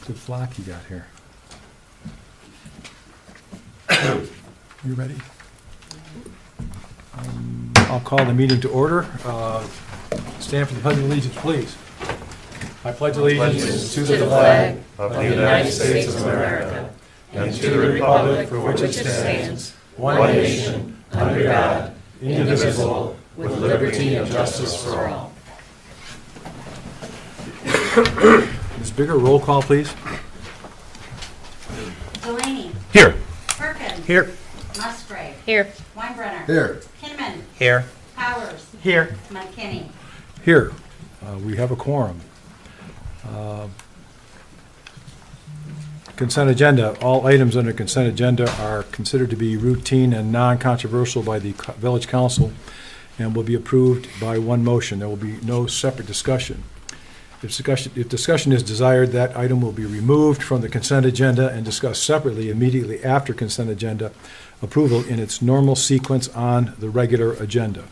Good flock you got here. You ready? I'll call the meeting to order. Stand for the Pledge of Allegiance, please. I pledge allegiance to the flag of the United States of America and to the republic for which it stands, one nation, under God, indivisible, with liberty and justice for all. Ms. Bigger, roll call, please. Delaney. Here. Perkins. Here. Musgrave. Here. Weinbrenner. Here. Kinnaman. Here. Powers. Here. McKinney. Here. We have a quorum. Consent agenda. All items under consent agenda are considered to be routine and non-controversial by the Village Council and will be approved by one motion. There will be no separate discussion. If discussion is desired, that item will be removed from the consent agenda and discussed separately immediately after consent agenda approval in its normal sequence on the regular agenda.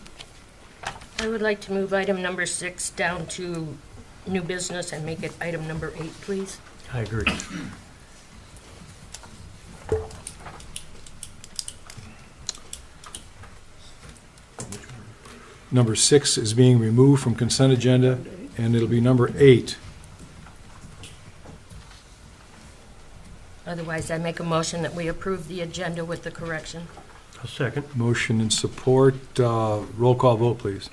I would like to move item number 6 down to new business and make it item number 8, please. I agree. Number 6 is being removed from consent agenda, and it'll be number 8. Otherwise, I make a motion that we approve the agenda with the correction. A second. Motion and support. Roll call vote, please.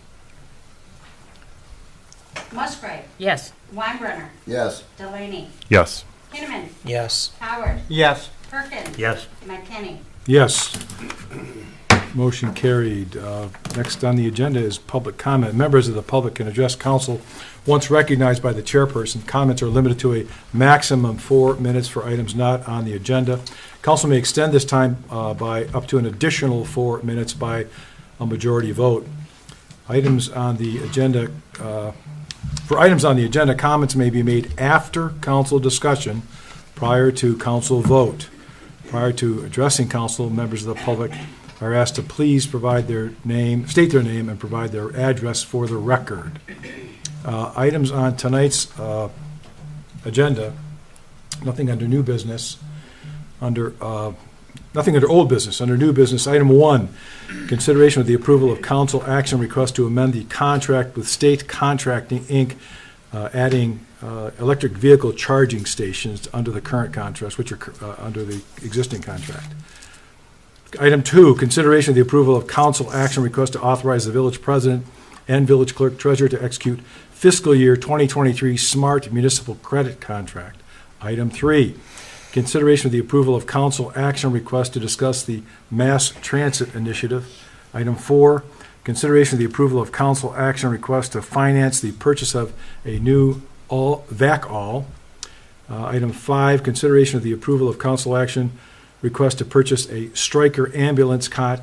Musgrave. Yes. Weinbrenner. Yes. Delaney. Yes. Kinnaman. Yes. Powers. Yes. Perkins. Yes. McKinney. Yes. Motion carried. Next on the agenda is public comment. Members of the public can address council once recognized by the chairperson. Comments are limited to a maximum 4 minutes for items not on the agenda. Council may extend this time by up to an additional 4 minutes by a majority vote. Items on the agenda, for items on the agenda, comments may be made after council discussion, prior to council vote. Prior to addressing council, members of the public are asked to please provide their name, state their name, and provide their address for the record. Items on tonight's agenda, nothing under new business, nothing under old business. Under new business, item 1, consideration of the approval of council action request to amend the contract with State Contracting, Inc., adding electric vehicle charging stations under the current contracts, which are under the existing contract. Item 2, consideration of the approval of council action request to authorize the village president and village clerk treasurer to execute fiscal year 2023 smart municipal credit contract. Item 3, consideration of the approval of council action request to discuss the mass transit initiative. Item 4, consideration of the approval of council action request to finance the purchase of a new VAC-all. Item 5, consideration of the approval of council action request to purchase a Stryker ambulance cot.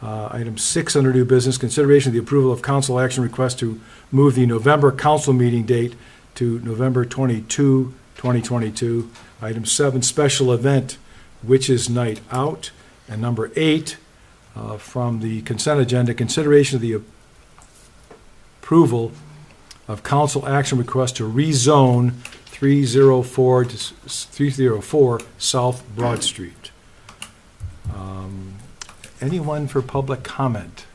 Item 6 under new business, consideration of the approval of council action request to move the November council meeting date to November 22, 2022. Item 7, special event, Witches Night Out. And number 8, from the consent agenda, consideration of the approval of council action request to rezone 304 South Broad Street. Anyone for public comment?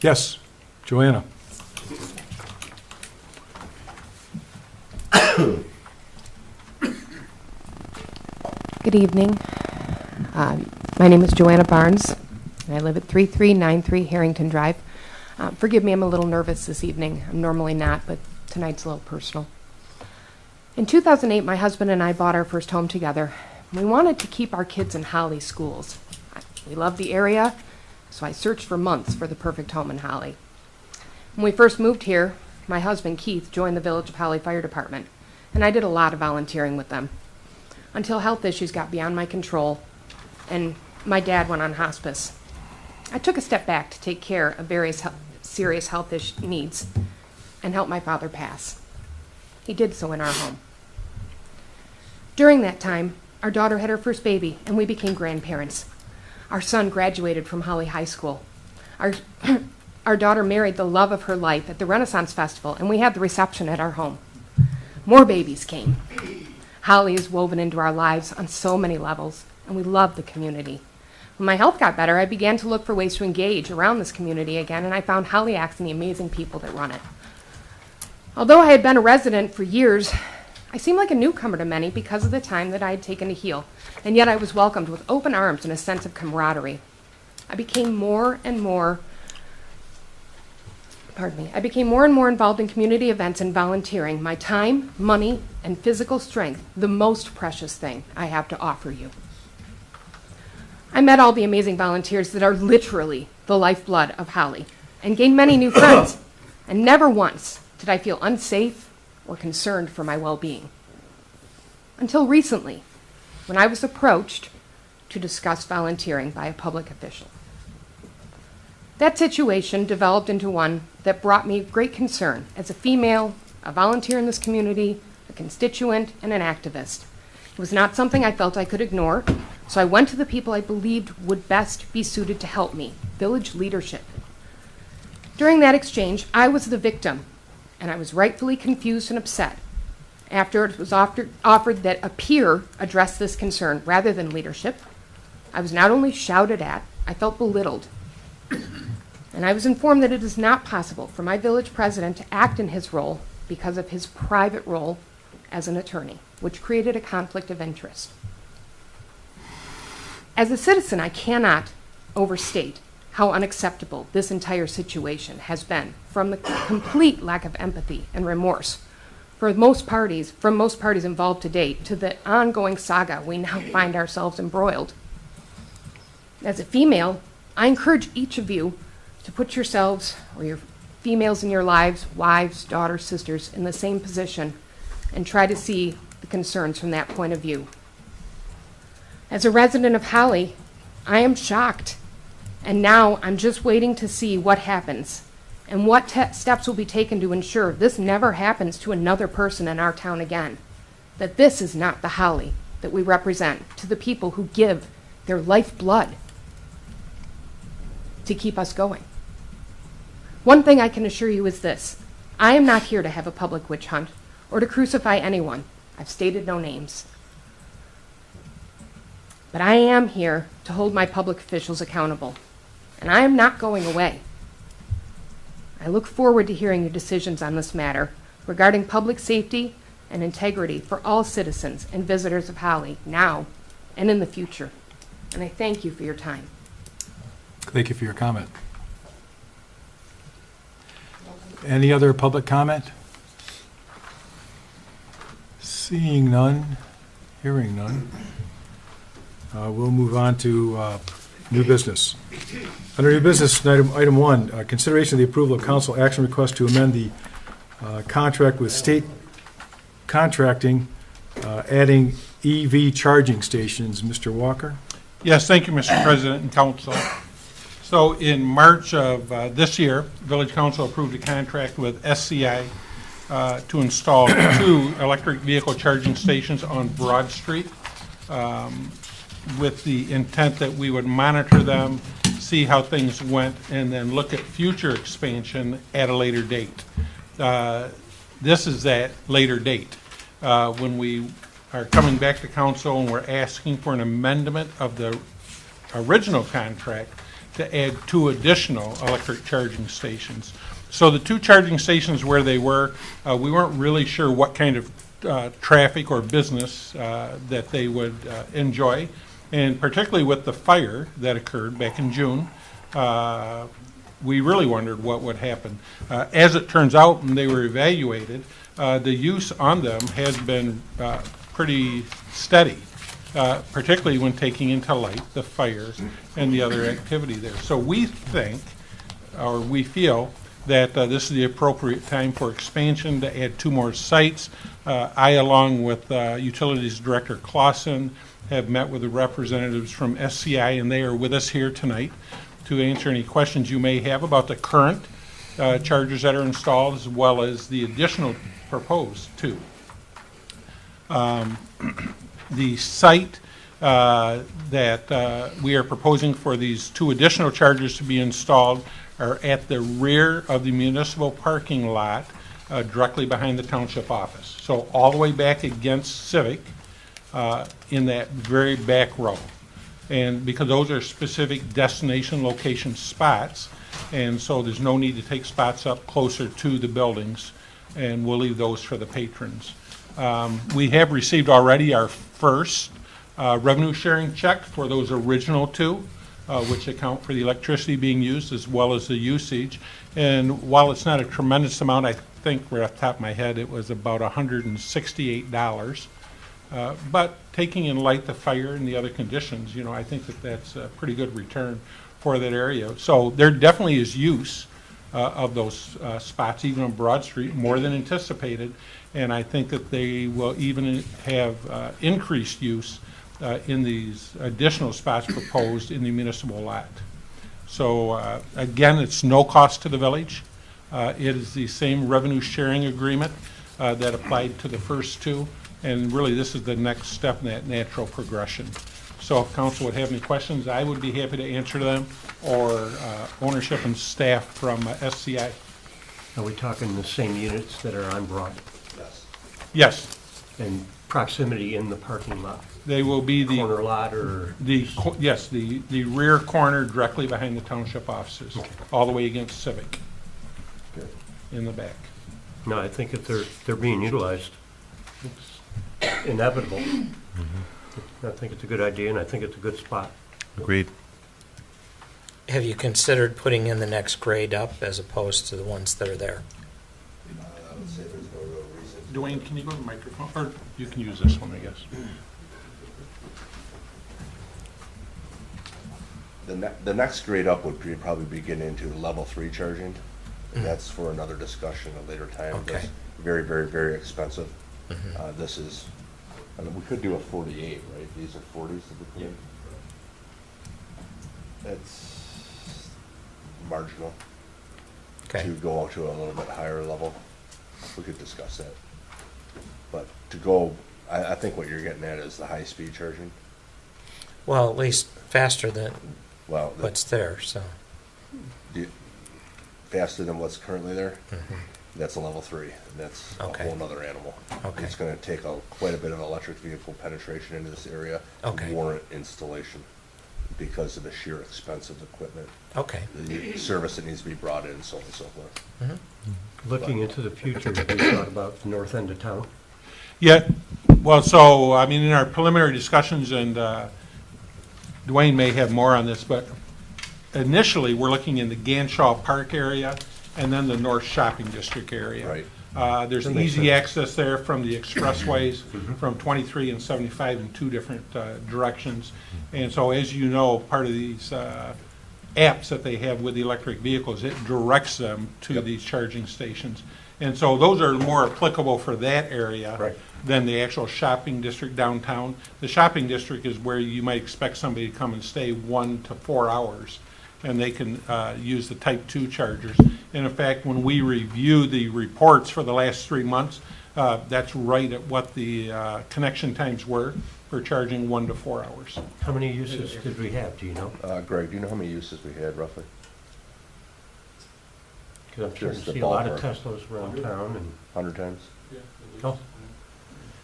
Yes, Joanna. Good evening. My name is Joanna Barnes, and I live at 3393 Harrington Drive. Forgive me, I'm a little nervous this evening. I'm normally not, but tonight's a little personal. In 2008, my husband and I bought our first home together. We wanted to keep our kids in Holly schools. We loved the area, so I searched for months for the perfect home in Holly. When we first moved here, my husband, Keith, joined the Village of Holly Fire Department, and I did a lot of volunteering with them until health issues got beyond my control and my dad went on hospice. I took a step back to take care of various serious health needs and help my father pass. He did so in our home. During that time, our daughter had her first baby, and we became grandparents. Our son graduated from Holly High School. Our our daughter married the love of her life at the Renaissance Festival, and we had the reception at our home. More babies came. Holly is woven into our lives on so many levels, and we love the community. When my health got better, I began to look for ways to engage around this community again, and I found Holly Acts and the amazing people that run it. Although I had been a resident for years, I seemed like a newcomer to many because of the time that I had taken to heal, and yet I was welcomed with open arms and a sense of camaraderie. I became more and more involved in community events and volunteering. My time, money, and physical strength, the most precious thing I have to offer you. I met all the amazing volunteers that are literally the lifeblood of Holly and gained many new friends, and never once did I feel unsafe or concerned for my well-being. Until recently, when I was approached to discuss volunteering by a public official. That situation developed into one that brought me great concern as a female, a volunteer in this community, a constituent, and an activist. It was not something I felt I could ignore, so I went to the people I believed would best be suited to help me, village leadership. During that exchange, I was the victim, and I was rightfully confused and upset after it was offered that a peer address this concern rather than leadership. I was not only shouted at, I felt belittled. And I was informed that it is not possible for my village president to act in his role because of his private role as an attorney, which created a conflict of interest. As a citizen, I cannot overstate how unacceptable this entire situation has been, from the complete lack of empathy and remorse from most parties involved to date to the ongoing saga we now find ourselves embroiled. As a female, I encourage each of you to put yourselves or your females in your lives, wives, daughters, sisters, in the same position and try to see the concerns from that point of view. As a resident of Holly, I am shocked, and now I'm just waiting to see what happens and what steps will be taken to ensure this never happens to another person in our town again, that this is not the Holly that we represent to the people who give their lifeblood to keep us going. One thing I can assure you is this: I am not here to have a public witch hunt or to crucify anyone. I've stated no names. But I am here to hold my public officials accountable, and I am not going away. I look forward to hearing your decisions on this matter regarding public safety and integrity for all citizens and visitors of Holly now and in the future. And I thank you for your time. Thank you for your comment. Any other public comment? Seeing none, hearing none, we'll move on to new business. Under new business, item 1, consideration of the approval of council action request to amend the contract with state contracting, adding EV charging stations. Mr. Walker? Yes, thank you, Mr. President and Council. So in March of this year, Village Council approved a contract with SCI to install 2 electric vehicle charging stations on Broad Street with the intent that we would monitor them, see how things went, and then look at future expansion at a later date. This is that later date when we are coming back to council and we're asking for an amendment of the original contract to add 2 additional electric charging stations. So the 2 charging stations where they were, we weren't really sure what kind of traffic or business that they would enjoy. And particularly with the fire that occurred back in June, we really wondered what would happen. As it turns out, when they were evaluated, the use on them has been pretty steady. Particularly when taking into light the fires and the other activity there. So we think, or we feel, that this is the appropriate time for expansion to add 2 more sites. I, along with Utilities Director Clausen, have met with the representatives from SCI, and they are with us here tonight to answer any questions you may have about the current chargers that are installed, as well as the additional proposed 2. The site that we are proposing for these 2 additional chargers to be installed are at the rear of the municipal parking lot, directly behind the township office. So all the way back against Civic, in that very back row. And because those are specific destination location spots, and so there's no need to take spots up closer to the buildings, and we'll leave those for the patrons. We have received already our first revenue sharing check for those original two, which account for the electricity being used as well as the usage. And while it's not a tremendous amount, I think right off the top of my head, it was about $168. But taking in light the fire and the other conditions, I think that that's a pretty good return for that area. So there definitely is use of those spots, even on Broad Street, more than anticipated. And I think that they will even have increased use in these additional spots proposed in the municipal lot. So again, it's no cost to the village. It is the same revenue sharing agreement that applied to the first two. And really, this is the next step in that natural progression. So if council would have any questions, I would be happy to answer them, or ownership and staff from SCI. Are we talking the same units that are on Broad? Yes, And proximity in the parking lot? they will be Corner lot or? the rear corner directly behind the township offices, all the way against Civic in the back. No, I think if they're being utilized, it's inevitable. I think it's a good idea, and I think it's a good spot. Agreed. Have you considered putting in the next grade up as opposed to the ones that are there? Dwayne, can you go to the microphone? Or you can use this one, I guess. The next grade up would probably be getting into level 3 charging. That's for another discussion at a later time. Okay. That's very, very, very expensive. This is, we could do a 48, right? These are 40s that we put in. It's marginal Okay. to go to a little bit higher level. We could discuss that. But to go, I think what you're getting at is the high-speed charging. Well, at least faster than Well, what's there, so. faster than what's currently there. That's a level 3. And that's Okay. a whole nother animal. Okay. It's going to take quite a bit of electric vehicle penetration into this area Okay. to warrant installation because of the sheer expense of the equipment, Okay. the service that needs to be brought in, so on and so forth. Looking into the future, have you thought about the north end of town? Yeah, well, so, I mean, in our preliminary discussions, and Dwayne may have more on this, but initially, we're looking in the Ganshaw Park area and then the North Shopping District area. Right. There's That makes easy sense. access there from the expressways, from 23 and 75 in two different directions. And so, as you know, part of these apps that they have with the electric vehicles, it directs them to these charging stations. And so those are more applicable for that area Right. than the actual shopping district downtown. The shopping district is where you might expect somebody to come and stay 1 to 4 hours, and they can use the Type 2 chargers. And in fact, when we review the reports for the last 3 months, that's right at what the connection times were for charging 1 to 4 hours. How many uses did we have, do you know? Greg, do you know how many uses we had roughly? Because I'm starting Just to the see a lot of ballpark. Teslas around town, and, 100 times? oh,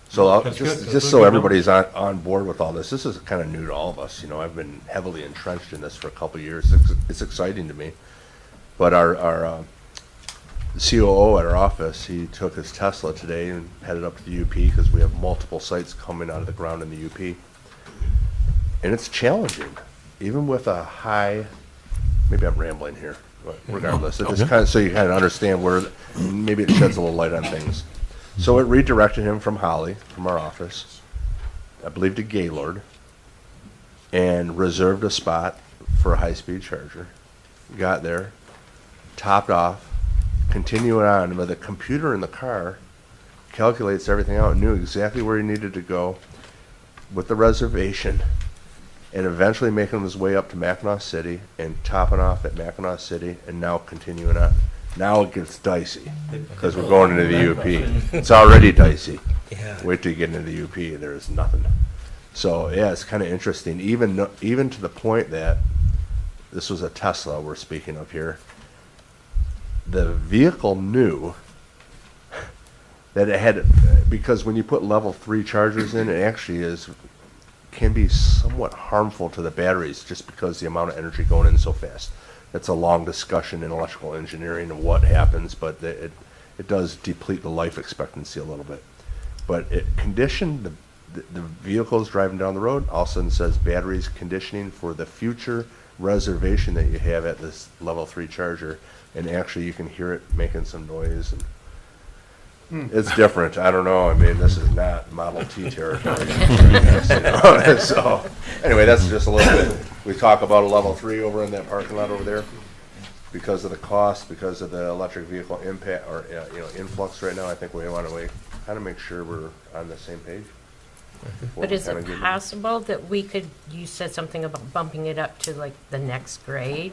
So That's good. just That's so good. everybody's on board with all this, this is kind of new to all of us. I've been heavily entrenched in this for a couple of years. It's exciting to me. But our COO at our office, he took his Tesla today and headed up to the UP because we have multiple sites coming out of the ground in the UP. And it's challenging, even with a high, maybe I'm rambling here, but regardless, it just kind of, so you kind of understand where, maybe it sheds a little light on things. So it redirected him from Holly, from our office, I believe to Gaylord, and reserved a spot for a high-speed charger. Got there, topped off, continuing on, but the computer in the car calculates everything out, knew exactly where he needed to go with the reservation, and eventually making his way up to Mackinac City and topping off at Mackinac City and now continuing on. Now it gets dicey because we're going into the UP. It's already dicey. Yeah. Wait till you get into the UP, there's nothing. So yeah, it's kind of interesting. Even to the point that this was a Tesla we're speaking of here, the vehicle knew that it had, because when you put level 3 chargers in, it actually can be somewhat harmful to the batteries just because the amount of energy going in so fast. It's a long discussion in electrical engineering of what happens, but it does deplete the life expectancy a little bit. But it conditioned the vehicles driving down the road, all of a sudden says batteries conditioning for the future reservation that you have at this level 3 charger, and actually you can hear it making some noise, and it's different. I don't know. I mean, this is not Model T territory. So anyway, that's just a little bit. We talk about a level 3 over in that parking lot over there because of the cost, because of the electric vehicle impact or influx right now. I think we want to kind of make sure we're on the same page. But is it possible that we could, you said something about bumping it up to like the next grade?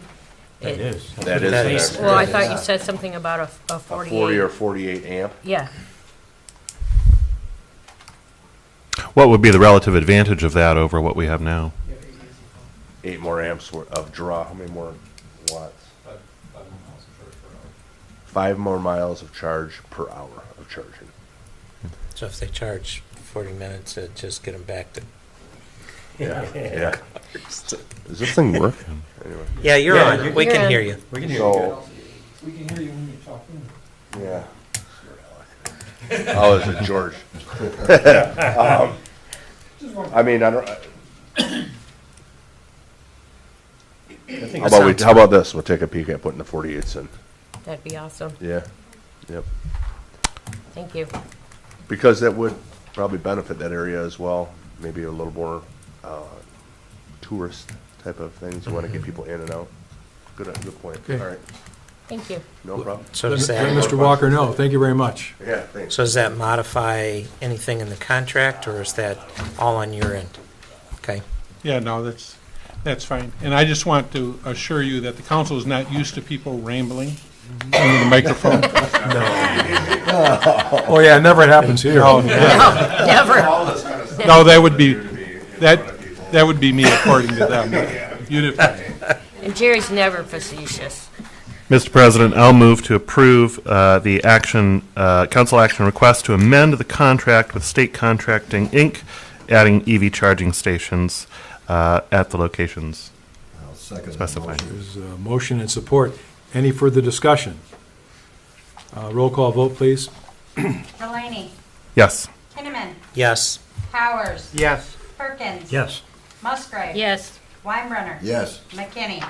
That is. That is. Well, I thought you said something about a 48. 40 or 48 amp. Yeah. What would be the relative advantage of that over what we have now? 8 more amps of draw. How many more watts? 5 more miles of charge per hour of charging. So if they charge 40 minutes, just get them back to. Yeah. Does this thing work? Anyway. Yeah, you're Yeah, on. you- We you're can on. hear you. We can hear So, We can hear you when you're talking. yeah. Oh, is it George? I mean, I don't. How about this? We'll take a peek at putting the 48s in. That'd be awesome. Yeah. Yep. Thank you. Because that would probably benefit that area as well. Maybe a little more tourist type of things. You want to get people in and out. Good point. Okay. All right. Thank you. No problem. So Let does that, Mr. Walker know. Thank you very much. Yeah, thanks. so does that modify anything in the contract, or is that all on your end? Okay. Yeah, no, that's fine. And I just want to assure you that the council is not used to people rambling into the microphone. Oh, yeah, it never happens here. Never. No, that would be me according to them. You'd have, And Jerry's never facetious. Mr. President, I'll move to approve the council action request to amend the contract with State Contracting, Inc., adding EV charging stations at the locations specified. There's a motion and support. Any further discussion? Roll call vote, please. Delaney. Yes. Kinnaman. Yes. Powers. Yes. Perkins. Yes. Musgrave. Yes. Weinbrenner. Yes. McKinney.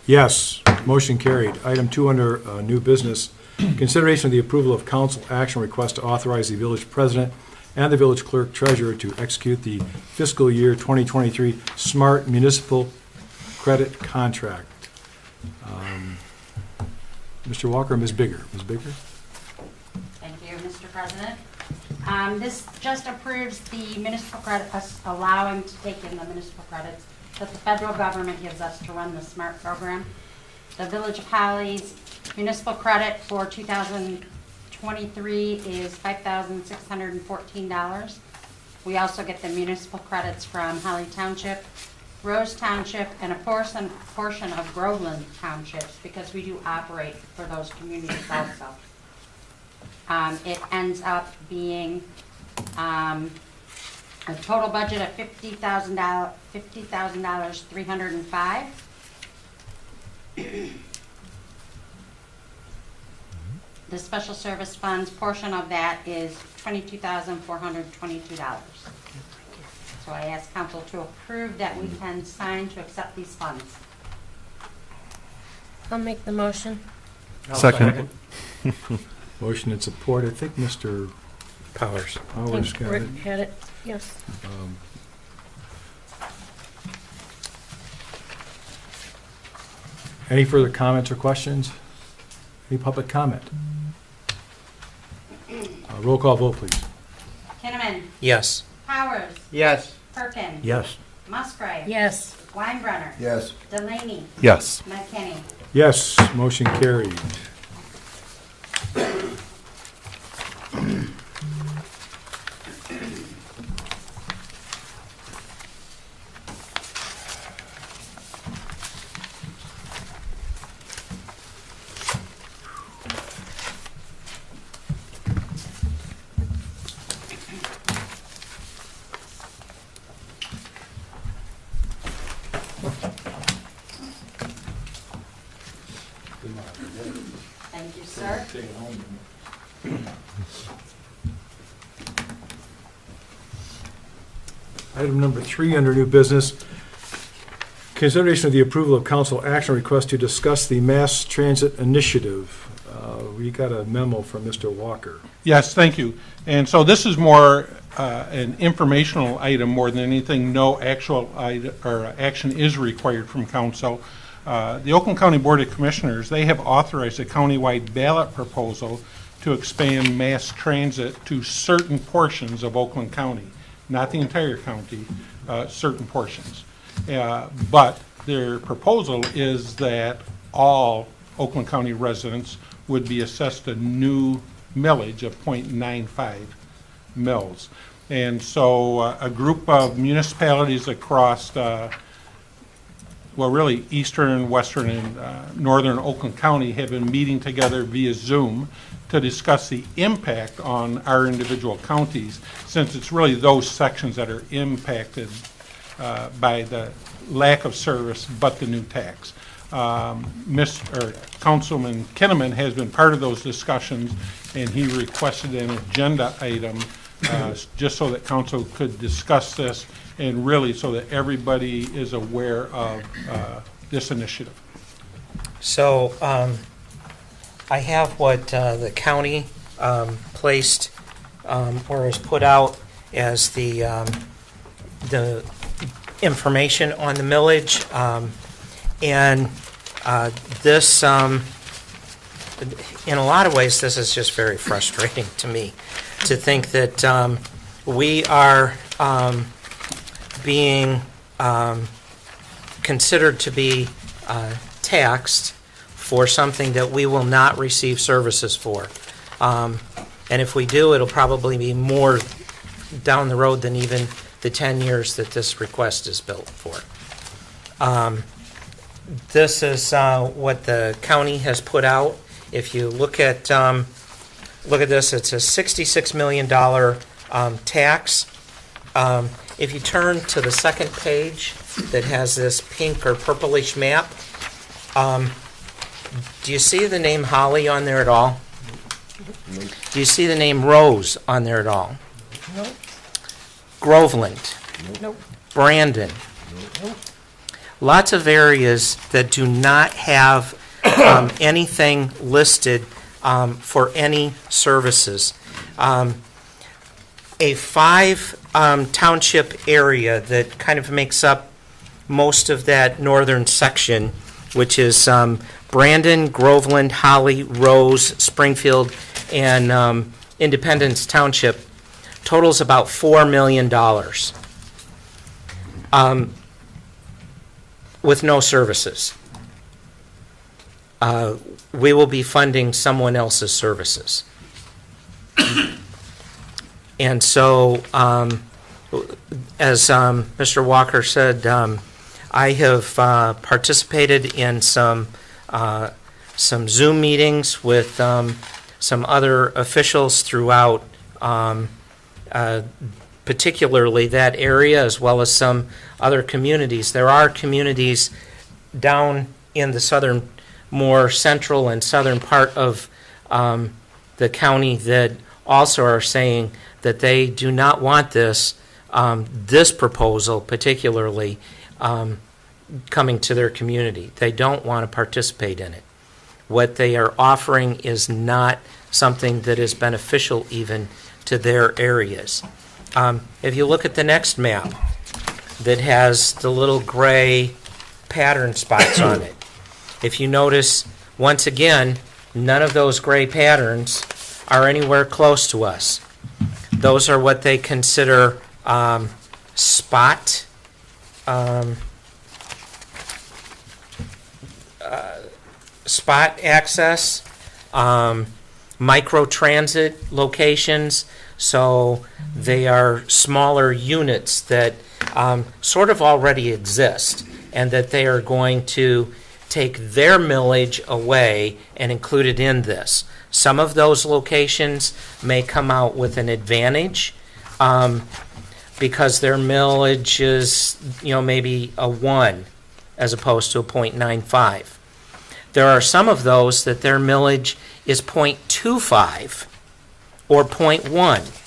Yes, motion carried. Item 2 under new business, consideration of the approval of council action request to authorize the village president and the village clerk treasurer to execute the fiscal year 2023 Smart Municipal Credit Contract. Mr. Walker, Ms. Bigger. Ms. Bigger? Thank you, Mr. President. This just approves the municipal credit, us allowing to take in the municipal credits that the federal government gives us to run the SMART program. The Village of Holly's municipal credit for 2023 is $5,614. We also get the municipal credits from Holly Township, Rose Township, and a portion of Groveland Townships, because we do operate for those communities also. It ends up being a total budget of $50,000, $305. The special service funds portion of that is $22,422. So I ask council to approve that we can sign to accept these funds. I'll make the motion. Second. Motion and support. I think Mr. Powers. Powers Think got it. Rick had it. Yes. Any further comments or questions? Any public comment? Roll call vote, please. Kinnaman. Yes. Powers. Yes. Perkins. Yes. Musgrave. Yes. Weinbrenner. Yes. Delaney. Yes. McKinney. Yes, motion carried. Take it home. Item number 3 under new business, consideration of the approval of council action request to discuss the mass transit initiative. We got a memo from Mr. Walker. Yes, thank you. And so this is more an informational item more than anything. No actual action is required from council. The Oakland County Board of Commissioners, they have authorized a countywide ballot proposal to expand mass transit to certain portions of Oakland County, not the entire county, certain portions. But their proposal is that all Oakland County residents would be assessed a new millage of 0.95 mils. And so a group of municipalities across, really eastern, western, and northern Oakland County have been meeting together via Zoom to discuss the impact on our individual counties, since it's really those sections that are impacted by the lack of service but the new tax. Councilman Kinnaman has been part of those discussions, and he requested an agenda item just so that council could discuss this, and really so that everybody is aware of this initiative. So I have what the county placed or has put out as the information on the millage, and this, in a lot of ways, this is just very frustrating to me to think that we are being considered to be taxed for something that we will not receive services for. And if we do, it'll probably be more down the road than even the 10 years that this request is built for. This is what the county has put out. If you look at this, it's a $66 million tax. If you turn to the second page that has this pink or purplish map, do you see the name Holly on there at all? Do you see the name Rose on there at all? Nope. Groveland? Nope. Brandon? Nope. Lots of areas that do not have anything listed for any services. A 5 township area that kind of makes up most of that northern section, which is Brandon, Groveland, Holly, Rose, Springfield, and Independence Township, totals about $4 million. With no services. We will be funding someone else's services. And so, as Mr. Walker said, I have participated in some Zoom meetings with some other officials throughout particularly that area, as well as some other communities. There are communities down in the southern, more central and southern part of the county that also are saying that they do not want this proposal particularly coming to their community. They don't want to participate in it. What they are offering is not something that is beneficial even to their areas. If you look at the next map that has the little gray pattern spots on it, if you notice, once again, none of those gray patterns are anywhere close to us. Those are what they consider spot access, micro-transit locations. So they are smaller units that sort of already exist, and that they are going to take their millage away and include it in this. Some of those locations may come out with an advantage because their millage is, maybe a 1 as opposed to a 0.95. There are some of those that their millage is .25 or .1,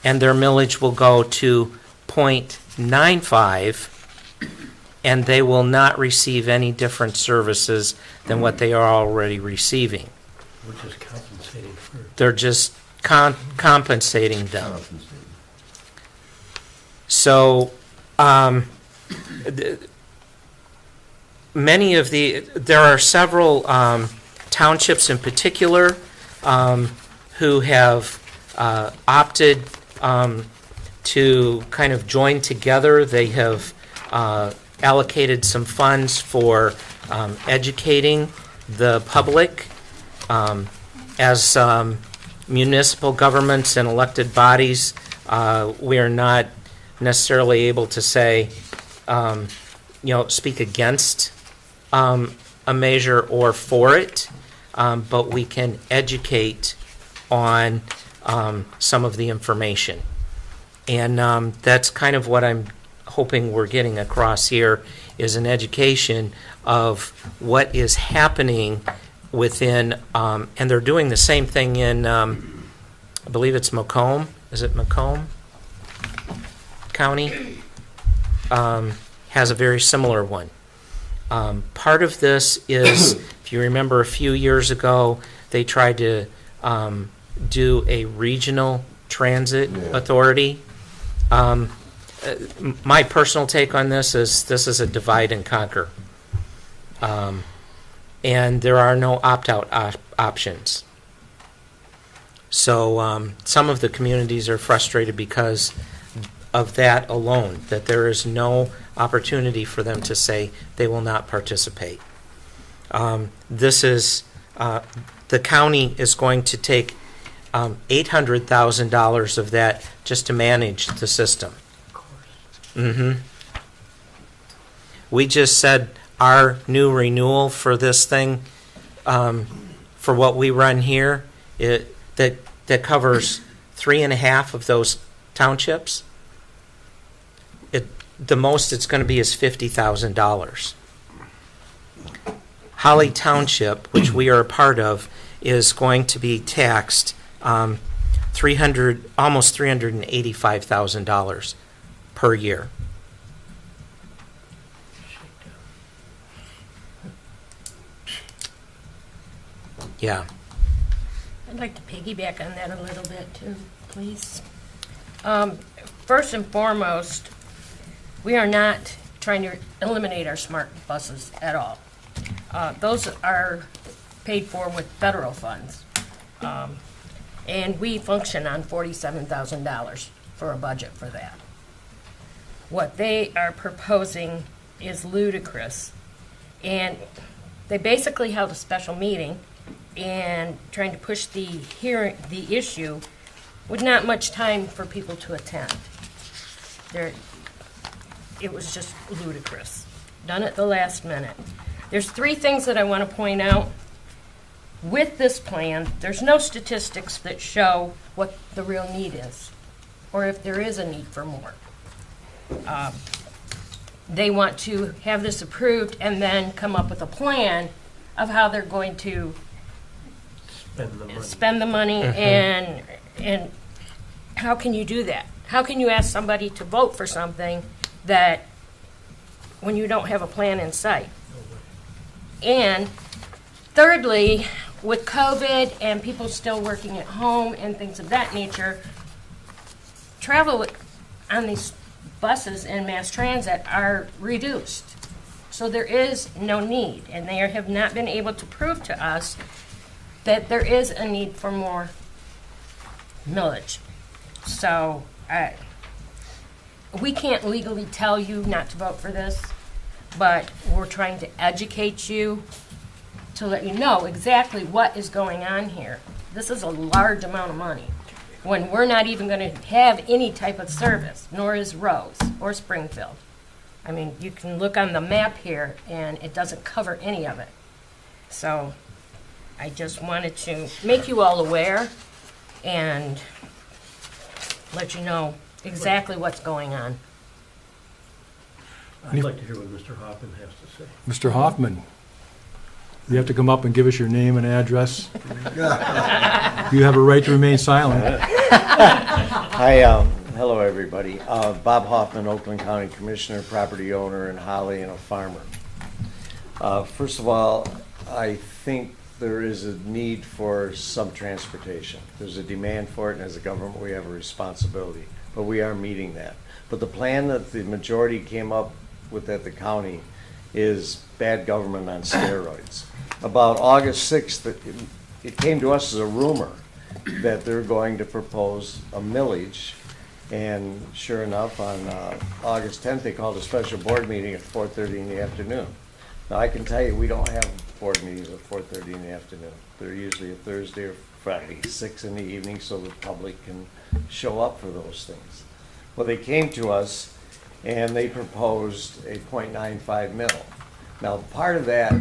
and their millage will go to .95, and they will not receive any different services than what they are already receiving. We're just compensating for. They're just compensating them. So, there are several townships in particular who have opted to kind of join together. They have allocated some funds for educating the public. As municipal governments and elected bodies, we are not necessarily able to say, speak against a measure or for it, but we can educate on some of the information. And that's kind of what I'm hoping we're getting across here, is an education of what is happening within, and they're doing the same thing in, I believe it's Macomb. Is it Macomb County? Has a very similar one. Part of this is, if you remember a few years ago, they tried to do a regional transit authority. My personal take on this is a divide and conquer. And there are no opt-out options. So some of the communities are frustrated because of that alone, that there is no opportunity for them to say they will not participate. This is, the county is going to take $800,000 of that just to manage the system. We just said our new renewal for this thing, for what we run here, that covers 3.5 of those townships. The most it's going to be is $50,000. Holly Township, which we are a part of, is going to be taxed almost $385,000 per year. Yeah. I'd like to piggyback on that a little bit too, please. First and foremost, we are not trying to eliminate our smart buses at all. Those are paid for with federal funds. And we function on $47,000 for a budget for that. What they are proposing is ludicrous. And they basically held a special meeting and trying to push the issue with not much time for people to attend. It was just ludicrous. Done at the last minute. There's 3 things that I want to point out. With this plan, there's no statistics that show what the real need is, or if there is a need for more. They want to have this approved and then come up with a plan of how they're going to spend the money, and how can you do that? How can you ask somebody to vote for something that when you don't have a plan in sight? And thirdly, with COVID and people still working at home and things of that nature, travel on these buses and mass transit are reduced. So there is no need, and they have not been able to prove to us that there is a need for more millage. So we can't legally tell you not to vote for this, but we're trying to educate you to let you know exactly what is going on here. This is a large amount of money when we're not even going to have any type of service, nor is Rose or Springfield. I mean, you can look on the map here and it doesn't cover any of it. So I just wanted to make you all aware and let you know exactly what's going on. I'd like to hear what Mr. Hoffman has to say. Mr. Hoffman, You have to come up and give us your name and address. You have a right to remain silent. Hi, hello, everybody. Bob Hoffman, Oakland County Commissioner, property owner in Holly, and a farmer. First of all, I think there is a need for some transportation. There's a demand for it, and as a government, we have a responsibility, but we are meeting that. But the plan that the majority came up with at the county is bad government on steroids. About August 6th, it came to us as a rumor that they're going to propose a millage, and sure enough, on August 10th, they called a special board meeting at 4:30 in the afternoon. Now, I can tell you, we don't have board meetings at 4:30 in the afternoon. They're usually a Thursday or Friday, 6 in the evening, so the public can show up for those things. Well, they came to us, and they proposed a .95 mil. Now, part of that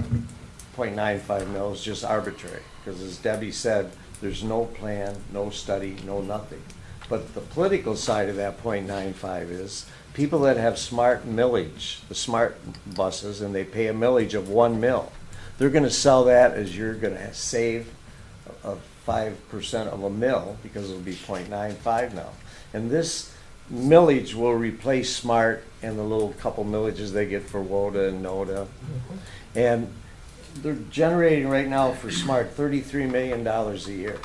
.95 mil is just arbitrary, because as Debbie said, there's no plan, no study, no nothing. But the political side of that .95 is people that have smart millage, the smart buses, and they pay a millage of 1 mil. They're going to sell that as you're going to save 5% of a mil, because it'll be .95 now. And this millage will replace smart and the little couple millages they get for WODA and NODA. And they're generating right now for smart $33 million a year.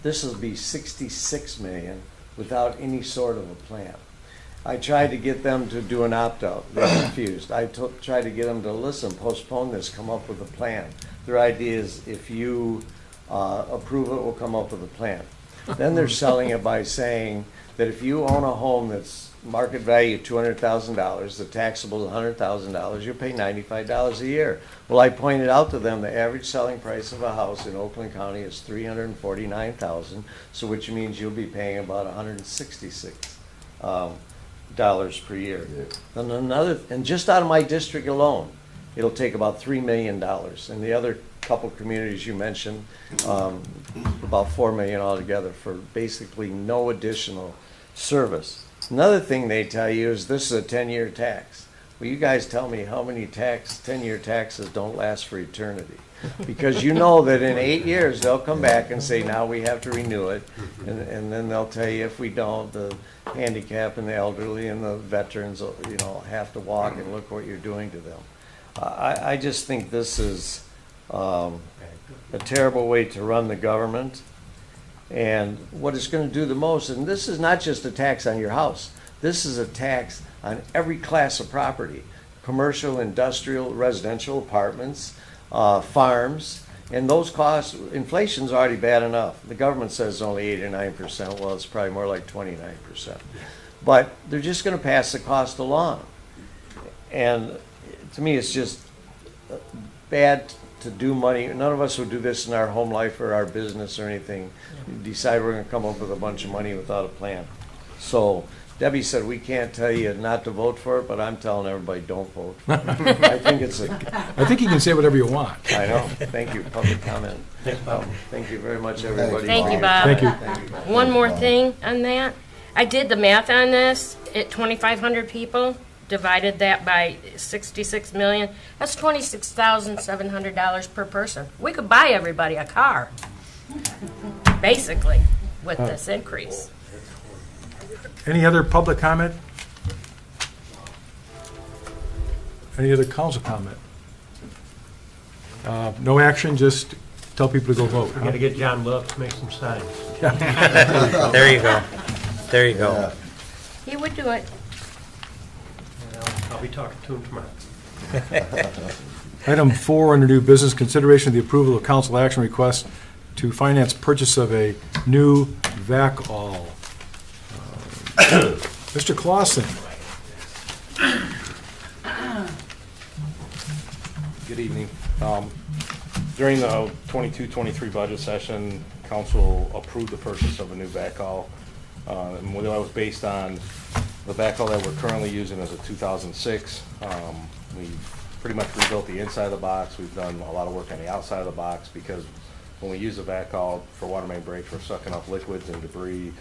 This will be $66 million without any sort of a plan. I tried to get them to do an opt-out. They refused. I tried to get them to listen, postpone this, come up with a plan. Their idea is if you approve it, we'll come up with a plan. Then they're selling it by saying that if you own a home that's market value $200,000, the taxable is $100,000, you'll pay $95 a year. Well, I pointed out to them the average selling price of a house in Oakland County is $349,000, so which means you'll be paying about $166 dollars per year. And just out of my district alone, it'll take about $3 million. And the other couple communities you mentioned, about $4 million altogether for basically no additional service. Another thing they tell you is this is a 10-year tax. Well, you guys tell me how many 10-year taxes don't last for eternity. Because you know that in 8 years, they'll come back and say, now we have to renew it. And then they'll tell you if we don't, the handicap and the elderly and the veterans, have to walk, and look what you're doing to them. I just think this is a terrible way to run the government. And what it's going to do the most, and this is not just a tax on your house, this is a tax on every class of property, commercial, industrial, residential, apartments, farms, and those costs, inflation's already bad enough. The government says only 8 or 9%, well, it's probably more like 29%. But they're just going to pass the cost along. And to me, it's just bad to do money. None of us would do this in our home life or our business or anything. Decide we're going to come up with a bunch of money without a plan. So Debbie said we can't tell you not to vote for it, but I'm telling everybody don't vote. I think you can say whatever you want. I know. Thank you. Public comment. Thank you very much, everybody. Thank you, Bob. Thank you. One more thing on that. I did the math on this. At 2,500 people, divided that by 66 million. That's $26,700 per person. We could buy everybody a car, basically, with this increase. Any other public comment? Any other council comment? No action, just tell people to go vote. We got to get John Love to make some signs. There you go. There you go. He would do it. I'll be talking to him tomorrow. Item 4 under new business, consideration of the approval of council action request to finance purchase of a new VAC-all. Mr. Clausen. Good evening. During the 22-23 budget session, council approved the purchase of a new backhaul. And that was based on the backhaul that we're currently using as a 2006. We've pretty much rebuilt the inside of the box. We've done a lot of work on the outside of the box because when we use the backhaul for water main breaks, we're sucking up liquids and debris.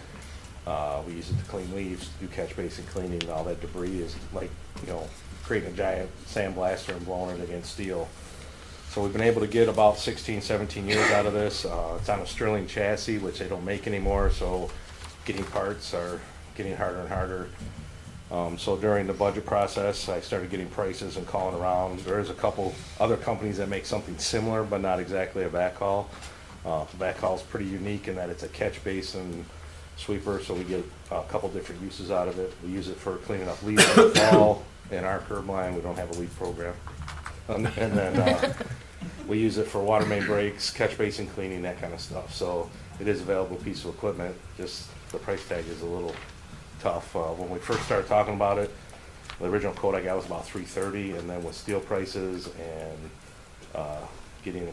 We use it to clean leaves, do catch basin cleaning, and all that debris is like, creating a giant sandblaster and blowing it against steel. So we've been able to get about 16, 17 years out of this. It's on a Sterling chassis, which they don't make anymore, so getting parts are getting harder and harder. So during the budget process, I started getting prices and calling around. There is a couple other companies that make something similar, but not exactly a backhaul. Backhaul is pretty unique in that it's a catch basin sweeper, so we get a couple different uses out of it. We use it for cleaning up leaves in the fall. In our curb line, we don't have a leaf program. And then we use it for water main breaks, catch basin cleaning, that kind of stuff. So it is a valuable piece of equipment, just the price tag is a little tough. When we first started talking about it, the original quote I got was about $330, and then with steel prices and getting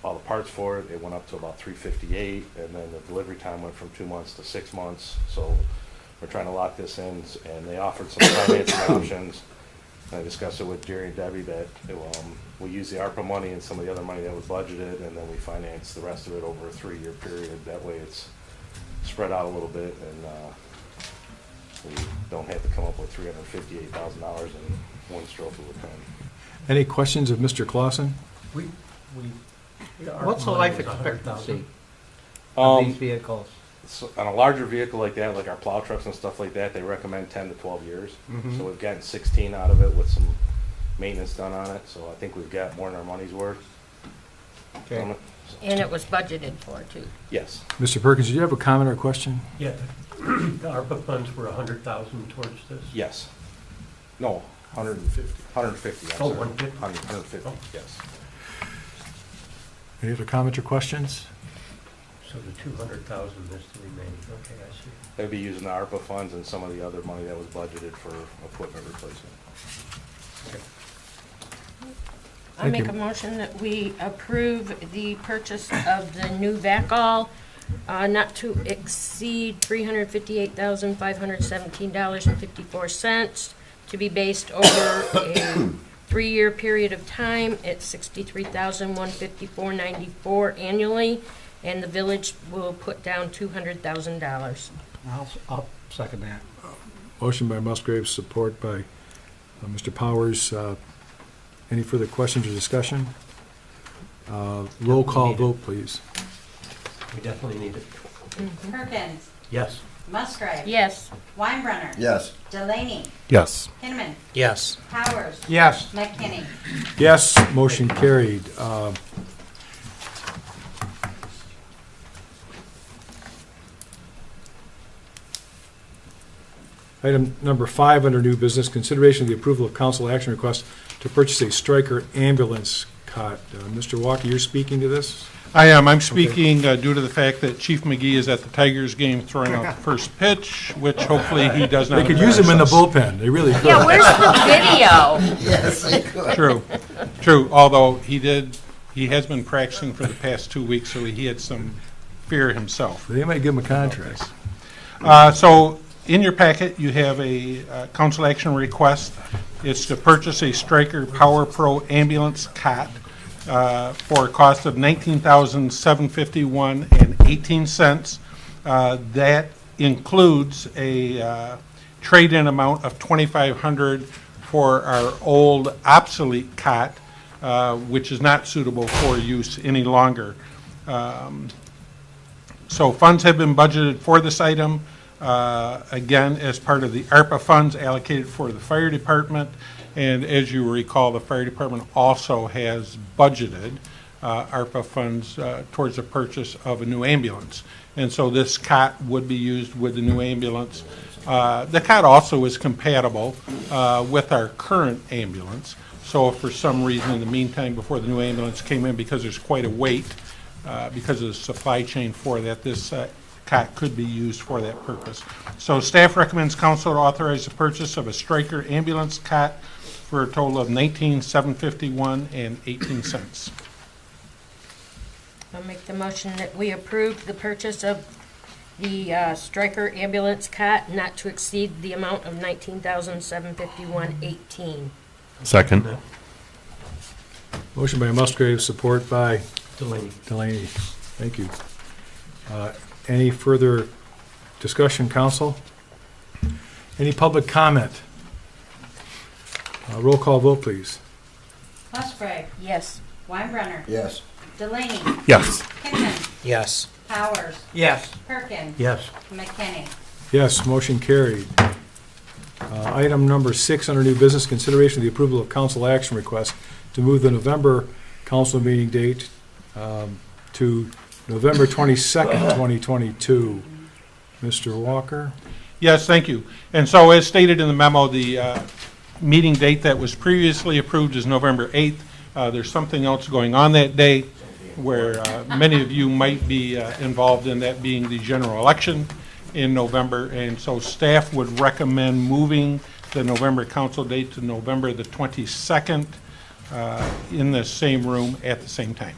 all the parts for it, it went up to about $358, and then the delivery time went from 2 months to 6 months. So we're trying to lock this in, and they offered some financing options. And I discussed it with Jerry and Debbie that we use the ARPA money and some of the other money that was budgeted, and then we finance the rest of it over a 3-year period. That way it's spread out a little bit, and we don't have to come up with $358,000 in one stroke of a pen. Any questions of Mr. Clausen? What's the life expectancy of these vehicles? So on a larger vehicle like that, like our plow trucks and stuff like that, they recommend 10 to 12 years. So we've gotten 16 out of it with some maintenance done on it. So I think we've got more than our money's worth. Okay. from it. So, And it was budgeted for, too. yes. Mr. Perkins, do you have a comment or question? Yeah, the ARPA funds were 100,000 towards this? Yes. No, 150. 150. I'm Oh, sorry. 150. 150. Oh. Yes. Any other comments or questions? So the 200,000 is the remaining, okay, I see. They'd be using the ARPA funds and some of the other money that was budgeted for equipment replacement. I Thank make you. a motion that we approve the purchase of the new backhaul, not to exceed $358,517.54, to be based over a 3-year period of time at $63,154.94 annually, and the village will put down $200,000. I'll second that. Motion by Musgrave, support by Mr. Powers. Any further questions or discussion? Roll call vote, please. We definitely need it. Perkins, Yes. Musgrave. Yes. Weinbrenner. Yes. Delaney, Yes. Hinman, Yes. Powers, Yes. McKinney. Yes, motion carried. Item number 5 under new business, consideration of the approval of council action request to purchase a Stryker ambulance cot. Mr. Walker, you're speaking to this? I am. I'm speaking due to the fact that Chief McGee is at the Tigers game throwing out the first pitch, which hopefully he does not. They could use him in the embarrass bullpen, they really could. Yeah, where's the video? us. True. Although he has been practicing for the past 2 weeks, so he had some fear himself. They might give him a contract. So in your packet, you have a council action request. It's to purchase a Stryker Power Pro ambulance cot for a cost of $19,751.18. That includes a trade-in amount of $2,500 for our old obsolete cot, which is not suitable for use any longer. So funds have been budgeted for this item, again, as part of the ARPA funds allocated for the fire department. And as you recall, the fire department also has budgeted ARPA funds towards the purchase of a new ambulance. And so this cot would be used with the new ambulance. The cot also is compatible with our current ambulance. So if for some reason in the meantime, before the new ambulance came in, because there's quite a wait, because of the supply chain for that, this cot could be used for that purpose. So staff recommends council to authorize the purchase of a Stryker ambulance cot for a total of $19,751.18. I'll make the motion that we approve the purchase of the Stryker ambulance cot not to exceed the amount of $19,751.18. Second. Motion by Musgrave, support by Delaney. Delaney. Thank you. Any further discussion, council? Any public comment? Roll call vote, please. Musgrave, Yes. Weinbrenner. Yes. Delaney. Yes. Kinman. Yes. Powers. Yes. Perkins. Yes. McKinney. Yes, motion carried. Item number 6 under new business, consideration of the approval of council action request to move the November council meeting date to November 22nd, 2022. Mr. Walker? Yes, thank you. And so as stated in the memo, the meeting date that was previously approved is November 8th. There's something else going on that day where many of you might be involved in, that being the general election in November. And so staff would recommend moving the November council date to November the 22nd in the same room at the same time.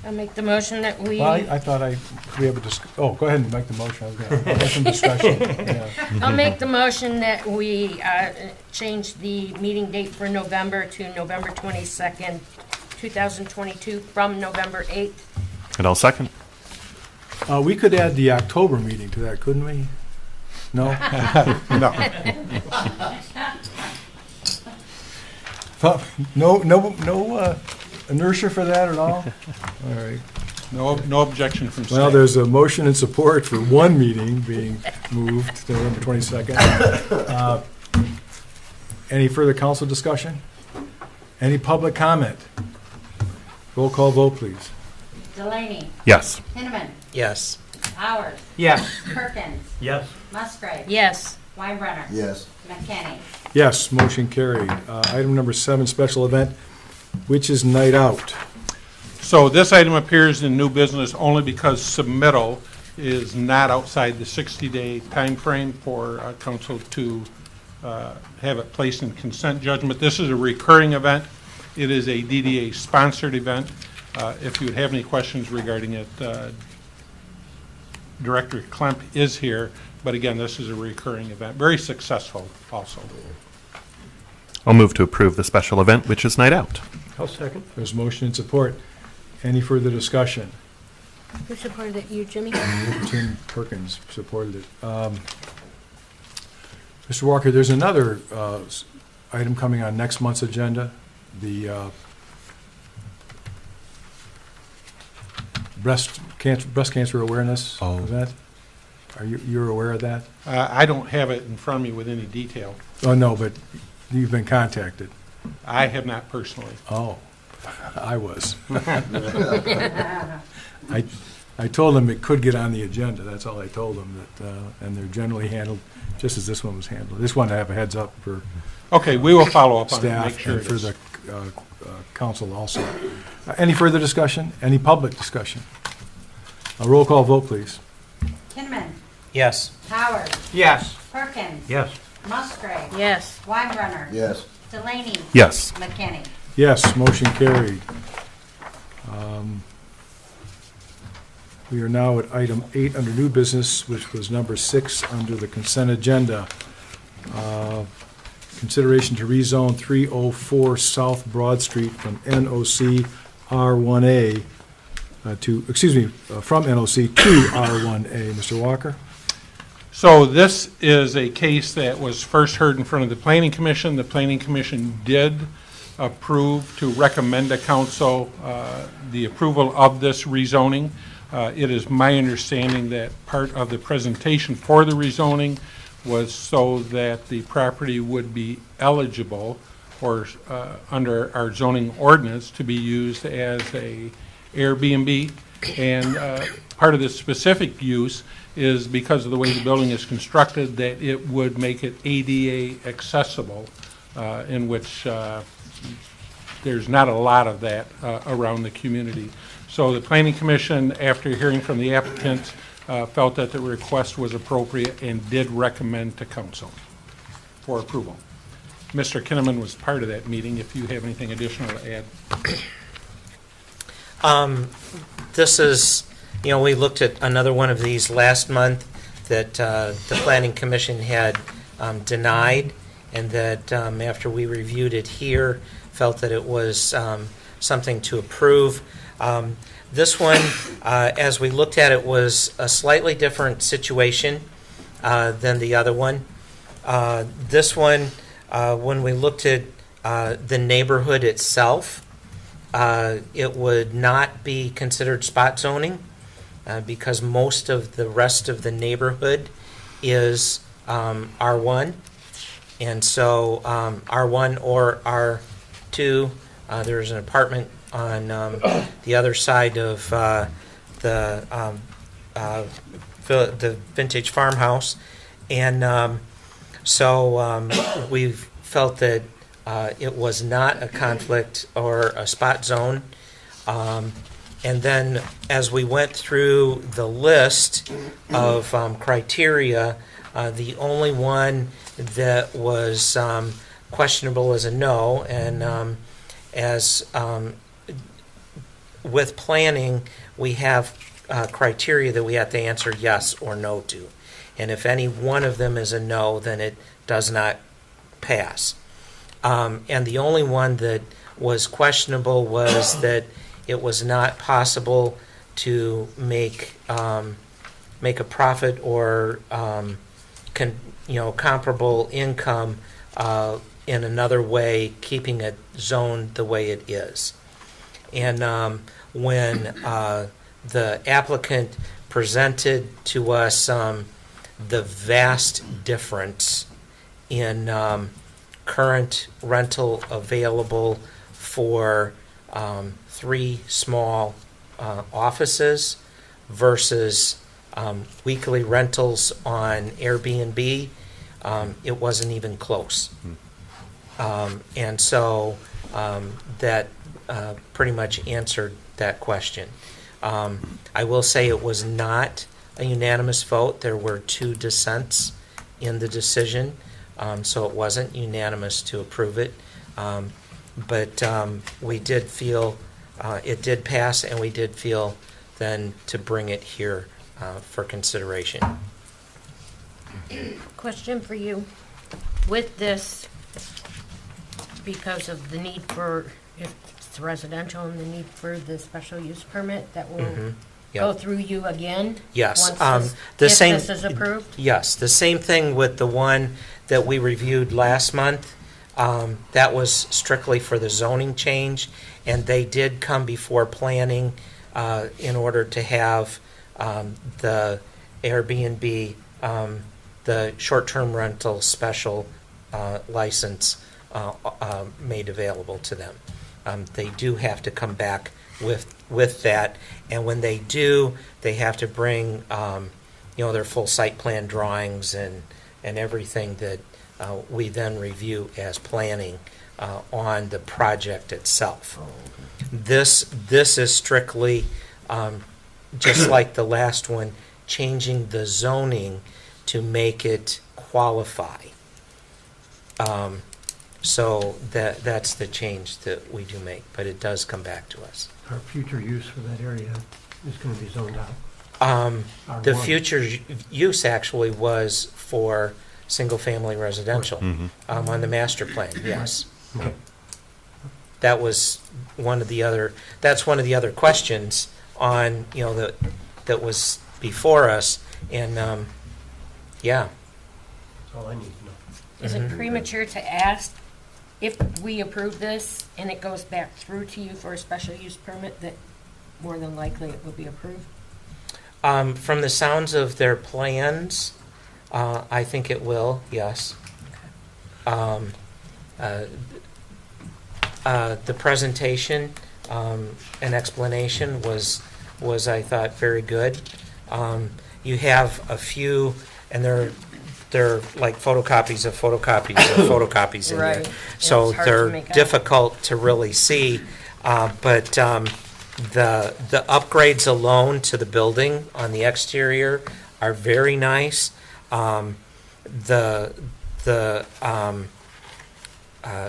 I'll make the motion that we, Well, I thought we have a go ahead and make the motion. I was going to have some discussion. Yeah. I'll make the motion that we change the meeting date for November to November 22nd, 2022, from November 8th. And I'll second. We could add the October meeting to that, couldn't we? No? No inertia for that at all? All right. No objection from staff. Well, there's a motion and support for one meeting being moved to November 22nd. Any further council discussion? Any public comment? Roll call vote, please. Delaney. Yes. Kinman. Yes. Powers. Yes. Perkins. Yes. Musgrave. Yes. Weinbrenner. Yes. McKinney. Yes, motion carried. Item number 7, special event, which is night out. So this item appears in new business only because submittal is not outside the 60-day time frame for council to have it placed in consent judgment. This is a recurring event. It is a DDA-sponsored event. If you would have any questions regarding it, Director Klemp is here, but again, this is a recurring event. Very successful also. I'll move to approve the special event, which is night out. I'll second. There's motion and support. Any further discussion? Who supported it? You, Jimmy? Tim Perkins supported it. Mr. Walker, there's another item coming on next month's agenda, the breast cancer awareness event. Are you're aware of that? I don't have it in front of me with any detail. Oh, no, but you've been contacted. I have not personally. Oh, I was. I told them it could get on the agenda. That's all I told them. That and they're generally handled just as this one was handled. I just wanted to have a heads up for Okay, we will follow up on it and make staff sure and it for is. the council also. Any further discussion? Any public discussion? A roll call vote, please. Kinman. Yes. Powers. Yes. Perkins. Yes. Musgrave. Yes. Weinbrenner. Yes. Delaney. Yes. McKinney. Yes, motion carried. We are now at item 8 under new business, which was number 6 under the consent agenda. Consideration to rezone 304 South Broad Street from NOC R1A from NOC to R1A. Mr. Walker? So this is a case that was first heard in front of the Planning Commission. The Planning Commission did approve to recommend to council the approval of this rezoning. It is my understanding that part of the presentation for the rezoning was so that the property would be eligible or under our zoning ordinance to be used as a Airbnb. And part of the specific use is because of the way the building is constructed, that it would make it ADA accessible, in which there's not a lot of that around the community. So the Planning Commission, after hearing from the applicant, felt that the request was appropriate and did recommend to council for approval. Mr. Kinnaman was part of that meeting, if you have anything additional to add. This is, we looked at another one of these last month that the Planning Commission had denied, and that after we reviewed it here, felt that it was something to approve. This one, as we looked at it, was a slightly different situation than the other one. This one, when we looked at the neighborhood itself, it would not be considered spot zoning because most of the rest of the neighborhood is R1. And so R1 or R2, there's an apartment on the other side of the vintage farmhouse. And so we felt that it was not a conflict or a spot zone. And then as we went through the list of criteria, the only one that was questionable as a no, and as with planning, we have criteria that we have to answer yes or no to. And if any one of them is a no, then it does not pass. And the only one that was questionable was that it was not possible to make a profit or comparable income in another way, keeping it zoned the way it is. And when the applicant presented to us the vast difference in current rental available for 3 small offices versus weekly rentals on Airbnb, it wasn't even close. And so that pretty much answered that question. I will say it was not a unanimous vote. There were 2 dissents in the decision, so it wasn't unanimous to approve it. But we did feel it did pass, and we did feel then to bring it here for consideration. Question for you. With this, because of the need for, if it's residential and the need for the special use permit, that will go through you again? Yes. Once this, if this is approved? Yes. The same thing with the one that we reviewed last month. That was strictly for the zoning change, and they did come before planning in order to have the Airbnb, the short-term rental special license made available to them. They do have to come back with that, and when they do, they have to bring their full site plan drawings and everything that we then review as planning on the project itself. This is strictly, just like the last one, changing the zoning to make it qualify. So that's the change that we do make, but it does come back to us. Our future use for that area is going to be zoned out. The R1. future use actually was for single-family residential on the master plan, yes. Okay. That was one of the other, that's one of the other questions on, that was before us, and, yeah. That's all I need to know. Is it premature to ask if we approve this and it goes back through to you for a special use permit, that more than likely it will be approved? From the sounds of their plans, I think it will, yes. The presentation and explanation was I thought very good. You have a few, and they're like photocopies of photocopies of photocopies in Right. there, so It's hard to they're make out. difficult to really see. But the upgrades alone to the building on the exterior are very nice.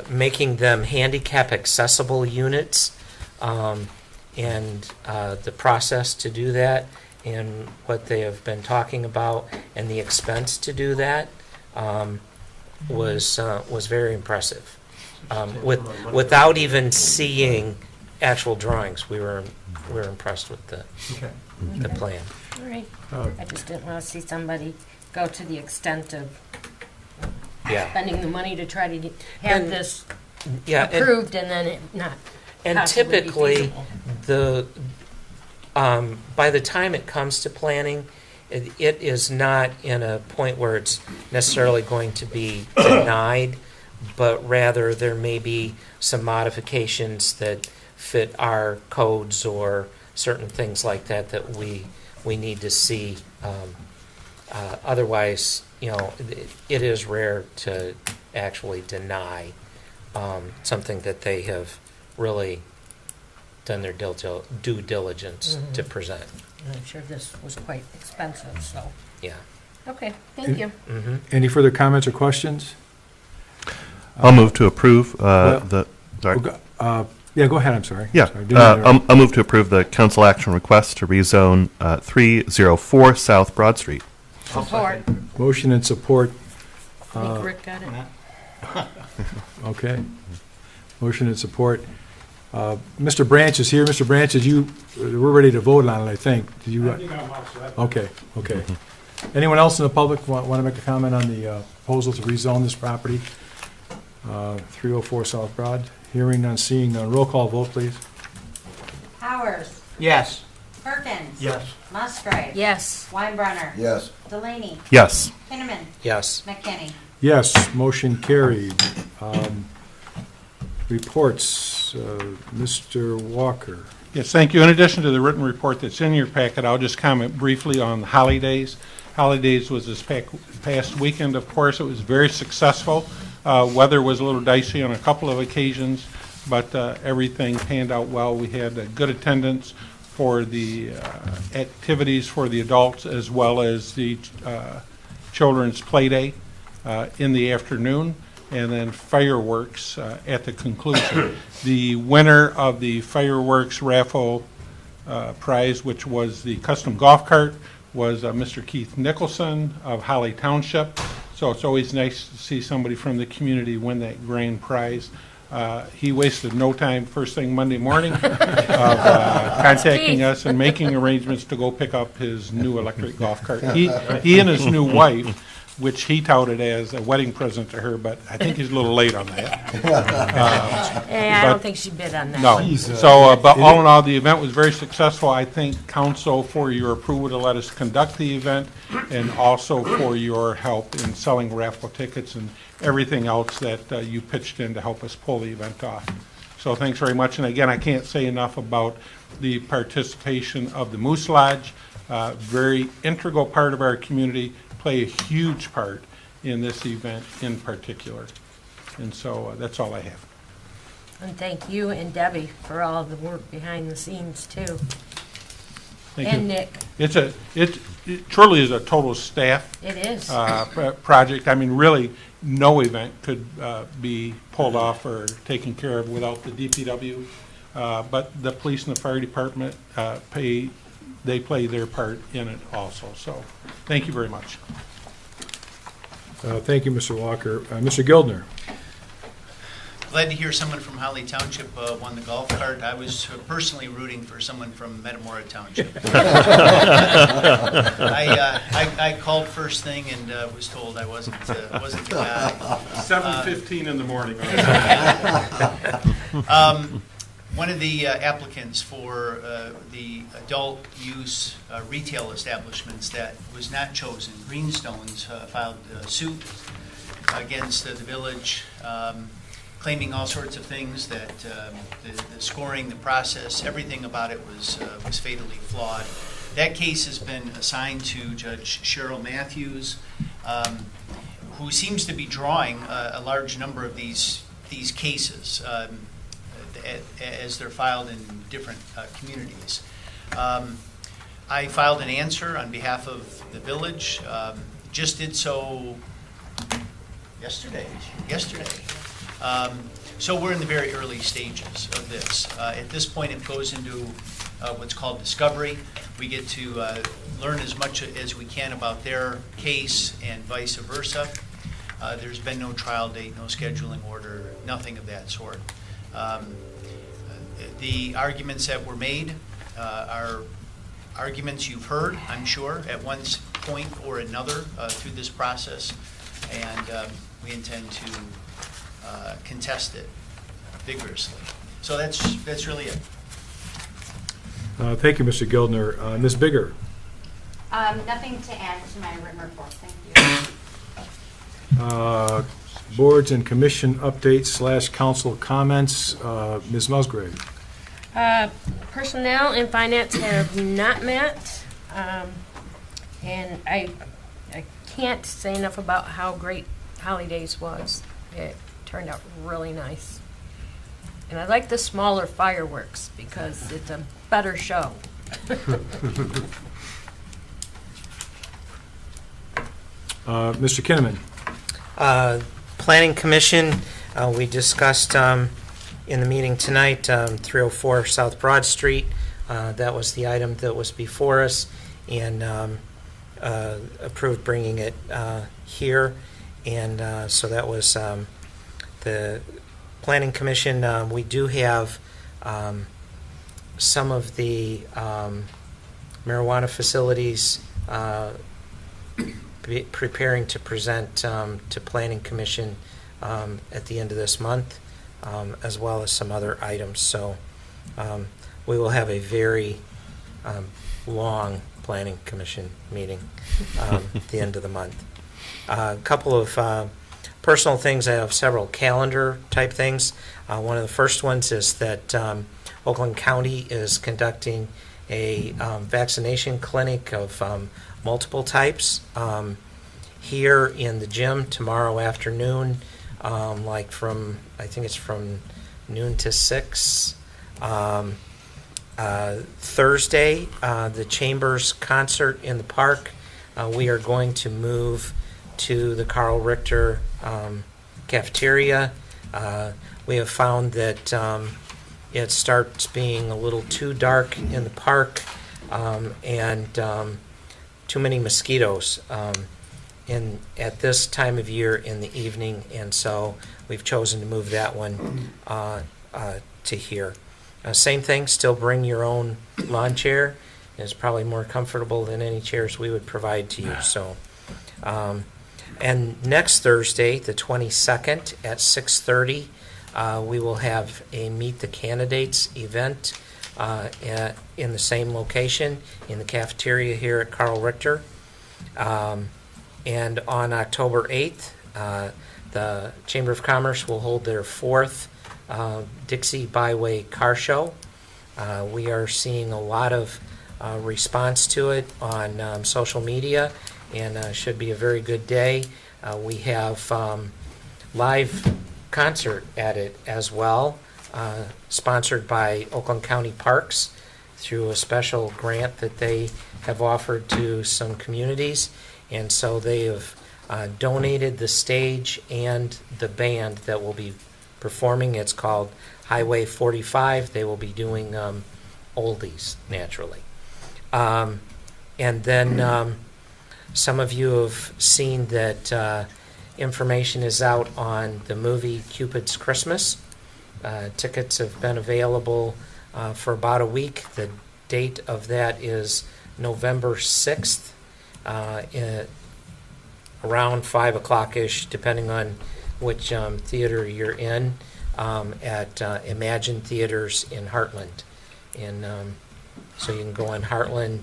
Making them handicap accessible units, and the process to do that, and what they have been talking about, and the expense to do that, was very impressive. Without even seeing actual drawings, we were impressed with the plan. All right. I just didn't want to see somebody go to the extent of Yeah. spending the money to try to have And- this Yeah, and- approved and then it not And possibly be typically, feasible. by the time it comes to planning, it is not in a point where it's necessarily going to be denied, but rather there may be some modifications that fit our codes or certain things like that that we need to see. Otherwise, it is rare to actually deny something that they have really done their due diligence to present. I'm sure this was quite expensive, so. Yeah. Okay, thank you. Mm-hmm. Any further comments or questions? I'll move to approve well- sorry. Yeah, go ahead, I'm sorry. Yeah, Sorry, didn't interrupt. I'll move to approve the council action request to rezone 304 South Broad Street. Support. Motion and support. I think Rick got it. Okay. Motion and support. Mr. Branch is here. Mr. Branch, we're ready to vote on it, I think. Did you? Okay. Anyone else in the public want to make a comment on the proposal to rezone this property? 304 South Broad. Hearing none, seeing none. Roll call vote, please. Powers. Yes. Perkins. Yes. Musgrave. Yes. Weinbrenner. Yes. Delaney. Yes. Kinnaman. Yes. McKinney. Yes, motion carried. Reports, Mr. Walker. Yes, thank you. In addition to the written report that's in your packet, I'll just comment briefly on holidays. Holidays was this past weekend, of course. It was very successful. Weather was a little dicey on a couple of occasions, but everything panned out well. We had a good attendance for the activities for the adults as well as the children's play day in the afternoon, and then fireworks at the conclusion. The winner of the fireworks raffle prize, which was the custom golf cart, was Mr. Keith Nicholson of Holly Township. So it's always nice to see somebody from the community win that grand prize. He wasted no time first thing Monday morning of contacting us and making arrangements to go pick up his new electric golf cart. He and his new wife, which he touted as a wedding present to her, but I think he's a little late on that. I don't think she bid on that. No. one. So, but all in all, the event was very successful. I thank council for your approval to let us conduct the event and also for your help in selling raffle tickets and everything else that you pitched in to help us pull the event off. So thanks very much. And again, I can't say enough about the participation of the Moose Lodge. Very integral part of our community, play a huge part in this event in particular. And so that's all I have. And thank you and Debbie for all the work behind the scenes too. Thank And you. Nick. It truly is a total staff It is. project. I mean, really, no event could be pulled off or taken care of without the DPW. But the police and the fire department play their part in it also. So thank you very much. Thank you, Mr. Walker. Mr. Gildner. Glad to hear someone from Holly Township won the golf cart. I was personally rooting for someone from Metamora Township. I called first thing and was told I wasn't the guy. 7:15 in the morning. One of the applicants for the adult use retail establishments that was not chosen, Greenstones, filed a suit against the village, claiming all sorts of things, that the scoring, the process, everything about it was fatally flawed. That case has been assigned to Judge Cheryl Matthews, who seems to be drawing a large number of these cases as they're filed in different communities. I filed an answer on behalf of the village, just did so yesterday. So we're in the very early stages of this. At this point, it goes into what's called discovery. We get to learn as much as we can about their case and vice versa. There's been no trial date, no scheduling order, nothing of that sort. The arguments that were made are arguments you've heard, I'm sure, at one point or another through this process, and we intend to contest it vigorously. So that's really it. Thank you, Mr. Gildner. Ms. Bigger? Nothing to add to my written report, thank you. Boards and commission updates / council comments. Ms. Musgrave? Personnel and finance have not met, and I can't say enough about how great Holidays was. It turned out really nice. And I like the smaller fireworks because it's a better show. Mr. Kinnaman? Planning Commission, we discussed in the meeting tonight, 304 South Broad Street. That was the item that was before us, and approved bringing it here. And so that was the Planning Commission. We do have some of the marijuana facilities preparing to present to Planning Commission at the end of this month, as well as some other items. So we will have a very long Planning Commission meeting at the end of the month. A couple of personal things. I have several calendar type things. One of the first ones is that Oakland County is conducting a vaccination clinic of multiple types here in the gym tomorrow afternoon, like from, I think it's from noon to 6. Thursday, the Chambers concert in the park. We are going to move to the Carl Richter Cafeteria. We have found that it starts being a little too dark in the park and too many mosquitoes at this time of year in the evening, and so we've chosen to move that one to here. Same thing, still bring your own lawn chair. It's probably more comfortable than any chairs we would provide to you. So, and next Thursday, the 22nd at 6:30, we will have a Meet the Candidates event in the same location in the cafeteria here at Carl Richter. And on October 8th, the Chamber of Commerce will hold their 4th Dixie Byway car show. We are seeing a lot of response to it on social media, and should be a very good day. We have live concert at it as well, sponsored by Oakland County Parks through a special grant that they have offered to some communities. And so they have donated the stage and the band that will be performing. It's called Highway 45. They will be doing oldies, naturally. And then some of you have seen that information is out on the movie Cupid's Christmas. Tickets have been available for about a week. The date of that is November 6th. Around 5 o'clock-ish, depending on which theater you're in, at Imagine Theaters in Heartland. And so you can go on Heartland,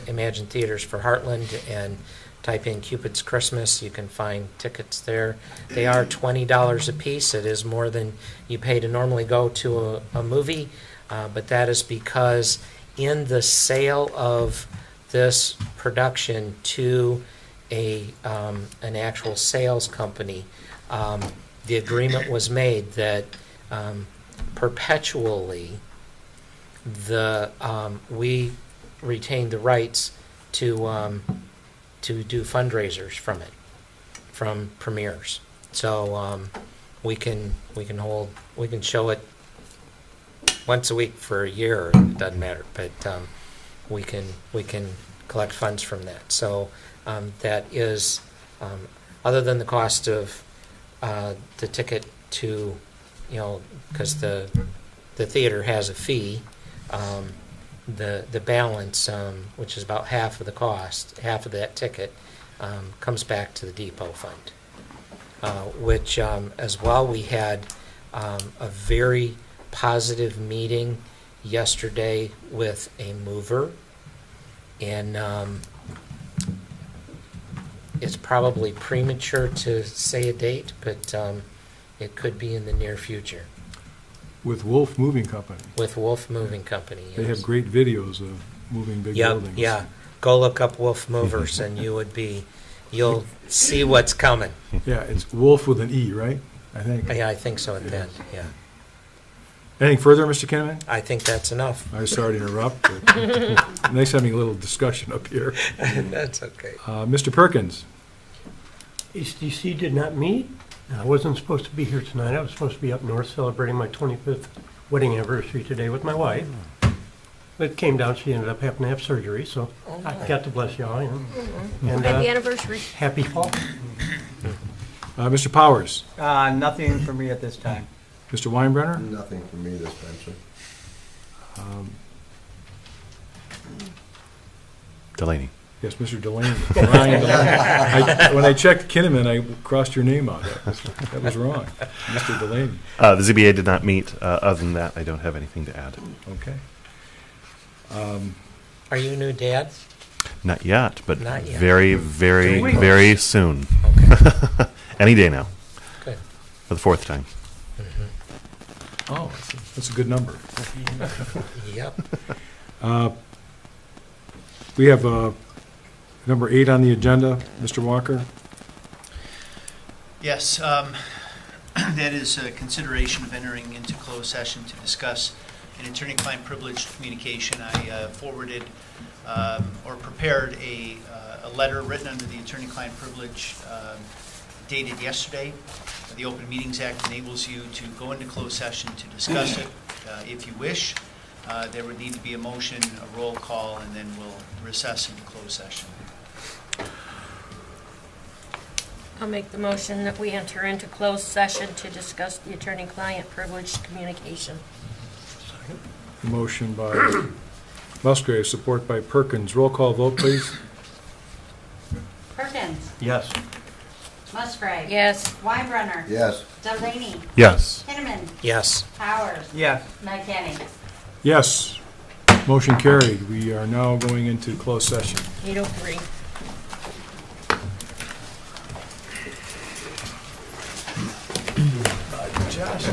Imagine Theaters for Heartland, and type in Cupid's Christmas. You can find tickets there. They are $20 a piece. It is more than you pay to normally go to a movie, but that is because in the sale of this production to an actual sales company, the agreement was made that perpetually we retain the rights to do fundraisers from it, from premieres. So we can show it once a week for a year. It doesn't matter, but we can collect funds from that. So that is, other than the cost of the ticket to, because the theater has a fee, the balance, which is about half of the cost, half of that ticket, comes back to the depot fund, which as well we had a very positive meeting yesterday with a mover, and it's probably premature to say a date, but it could be in the near future. With Wolf Moving Company. With Wolf Moving Company, yes. They have great videos of moving big buildings. Yeah. Go look up Wolf Movers, and you'll see what's coming. Yeah, it's Wolf with an E, right? I think. Yeah, I think so at the end, yeah. Anything further, Mr. Kinnaman? I think that's enough. I'm sorry to interrupt, but nice having a little discussion up here. That's okay. Mr. Perkins? HDC did not meet. I wasn't supposed to be here tonight. I was supposed to be up north celebrating my 25th wedding anniversary today with my wife. But it came down, she ended up having to have surgery, so I got to bless y'all. And Happy anniversary. happy fall. Mr. Powers? Nothing for me at this time. Mr. Weinbrenner? Nothing for me this time, sir. Delaney. Yes, Mr. Delaney. Ryan Delaney. When I checked Kinnaman, I crossed your name out. That was wrong. Mr. Delaney. The ZBA did not meet. Other than that, I don't have anything to add. Okay. Are you a new dad? Not yet, but Not yet. very, very, very soon. Okay. Any day now. Good. For the fourth time. Oh, that's a good number. Yep. We have number 8 on the agenda. Mr. Walker? Yes, that is a consideration of entering into closed session to discuss an attorney-client privileged communication. I forwarded or prepared a letter written under the attorney-client privilege dated yesterday. The Open Meetings Act enables you to go into closed session to discuss it if you wish. There would need to be a motion, a roll call, and then we'll recess into closed session. I'll make the motion that we enter into closed session to discuss the attorney-client privileged communication. Motion by Musgrave, support by Perkins. Roll call vote, please. Perkins. Yes. Musgrave. Yes. Weinbrenner. Yes. Delaney. Yes. Kinnaman. Yes. Powers. Yes. McKinney. Yes. Motion carried. We are now going into closed session. 8:03. Josh.